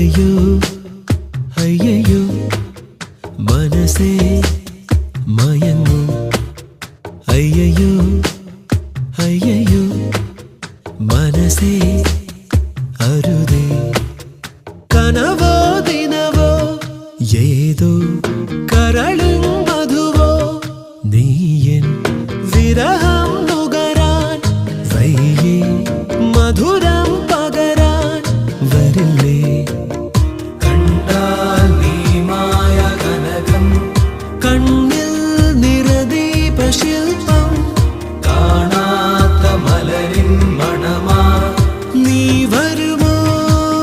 അയ്യയ്യോ അയ്യയ്യോ മനസ്സേ മയങ്ങൂ അയ്യയ്യോ അയ്യയ്യോ മനസ്സേ അരുതേ കനവോ ദിനവോ ഏതോ കരളിൻ മധുവോ നീയൻ വിരഹം നുകരാൻ വയ്യേ മധുരം പകരാൻ വരില്ലേ